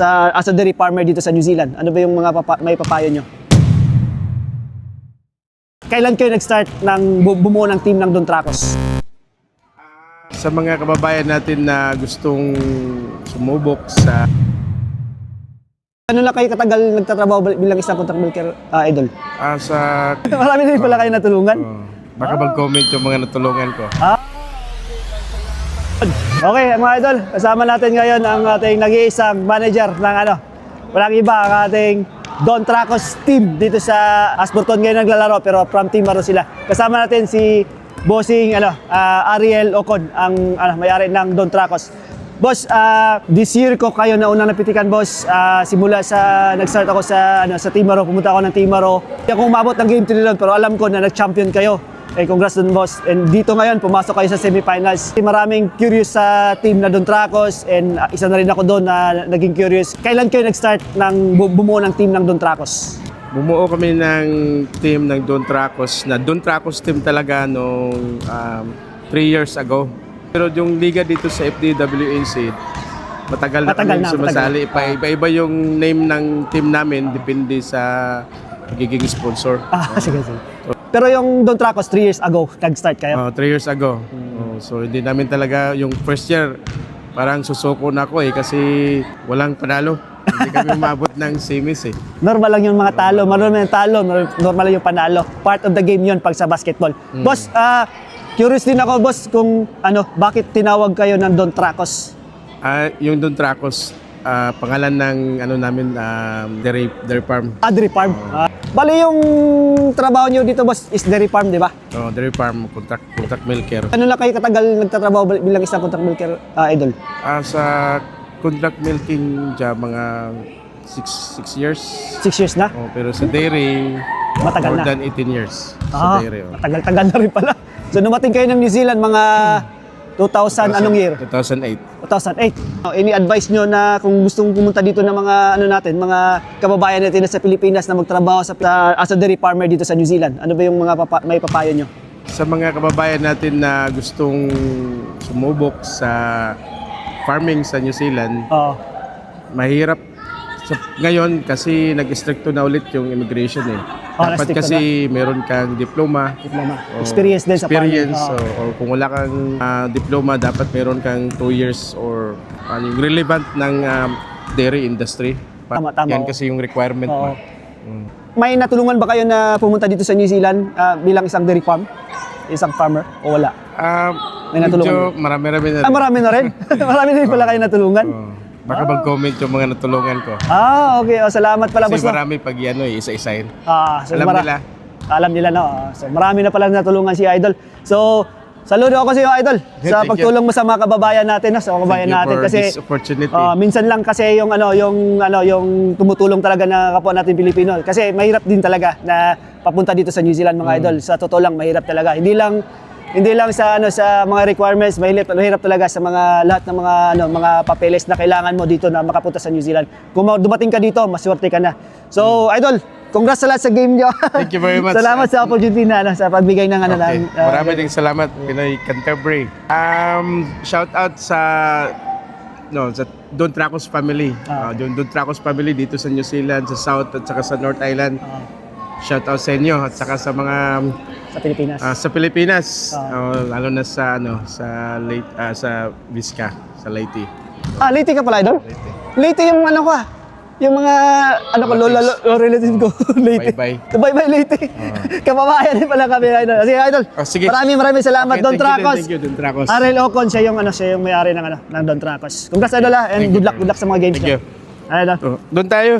As a dairy farmer dito sa New Zealand, ano ba yung mga may papayo nyo? Kailan kayo nag-start ng bumuo ng team ng Don Tracos? Sa mga kababayan natin na gustong sumubok sa Ano lang kayo katagal nagtatrabaho bilang isang contract milker, Idol? sa Marami din pala kayo natulungan. baka mag-comment yung mga natulungan ko. Okay, mga idol, kasama natin ngayon ang ating nag-iisang manager ng walang iba, ang ating Don Tracos team dito sa Ashburton ngayon naglalaro, pero from Team Maro sila. Kasama natin si Bossing Ariel Ocon, ang may-ari ng Don Tracos. Boss, this year ko kayo na unang napitikan, boss. Simula sa nag-start ako sa Team Maro, pumunta ako ng Team Maro. Hindi ako umabot ng game 3 doon, pero alam ko na nag-champion kayo. Congrats dun, boss. And dito ngayon, pumasok kayo sa semifinals. Maraming curious sa team na Don Tracos, and isa na rin ako doon na naging curious. Kailan kayo nag-start ng bumuo ng team ng Don Tracos? Bumuo kami ng team ng Don Tracos, na Don Tracos team talaga nung 3 years ago. Pero yung liga dito sa FDWAC, matagal na kami sumasali. Iba-iba yung name ng team namin, depende sa giging sponsor. Sige. Pero yung Don Tracos, 3 years ago, nag-start kayo? 3 years ago. So hindi namin talaga, yung first year, parang susuko na ako kasi walang panalo. Hindi kami umabot ng semis Normal lang yung mga talo, normal lang yung panalo. Part of the game yun pag sa basketball. Boss, curious din ako, boss, kung bakit tinawag kayo ng Don Tracos? Yung Don Tracos, pangalan ng namin, dairy farm. Dairy farm. Bali yung trabaho nyo dito, boss, is dairy farm, di ba? Dairy farm, contract milker. Ano lang kayo katagal nagtatrabaho bilang isang contract milker, Idol? Sa contract milking job, mga 6 years. 6 years na? Pero sa dairy, Matagal more na. than 18 years sa dairy. Tagal-tagal na rin pala. So numating kayo ng New Zealand mga 2000, anong year? 2008. 2008. Any advice nyo na kung gustong pumunta dito ng mga mga kababayan natin sa Pilipinas na magtrabaho as a dairy farmer dito sa New Zealand? Ano ba yung mga may papayo nyo? Sa mga kababayan natin na gustong sumubok sa farming sa New Zealand, mahirap ngayon kasi nag-stricto na ulit yung immigration Dapat kasi meron kang diploma. Experience din sa farming. Or kung wala kang diploma, dapat meron kang 2 years or yung relevant ng dairy industry. Tama. Yan kasi yung requirement mo. May natulungan ba kayo na pumunta dito sa New Zealand bilang isang dairy farm? Isang farmer o wala? May natulungan? Marami na. Marami na rin? Marami na rin pala kayo natulungan? Baka mag-comment yung mga natulungan ko. Okay. Salamat pala, Kasi boss. marami pag isa-isahin. So Alam nila. Alam nila, no? So marami na pala natulungan si Idol. So, saludo ako sa iyo, Idol, sa pagtulong mo sa mga kababayan natin, sa mga kababayan natin for kasi this opportunity. Minsan lang kasi yung yung tumutulong talaga na kapwa natin Pilipino. Kasi mahirap din talaga na papunta dito sa New Zealand, mga Idol. Sa totoo lang, mahirap talaga. Hindi lang sa mga requirements, mahirap talaga sa mga lahat ng mga papeles na kailangan mo dito na makapunta sa New Zealand. Kung dumating ka dito, maswerte ka na. So, Idol, congrats sa lahat sa game nyo. Thank you very much. Salamat sa opportunity na sa pagbigay ng Marami ding salamat, Pinoy Canterbury. Shout out sa Don Tracos family. Don Tracos family dito sa New Zealand, sa South at saka sa North Island. Shout out sa inyo at saka sa mga sa Pilipinas. Lalo na sa sa Vizca, sa Leyte. Leyte ka pala, Idol? Leyte yung yung mga lola relative ko. Leyte. Bye Leyte. Kababayan din pala kami, Idol. Sige, Idol. Maraming salamat, Don Tracos. Thank you, Don Tracos. Ariel Ocon, siya yung may-ari ng Don Tracos. Congrats, Idol, and good luck sa mga games. Thank you. Idol. Doon tayo.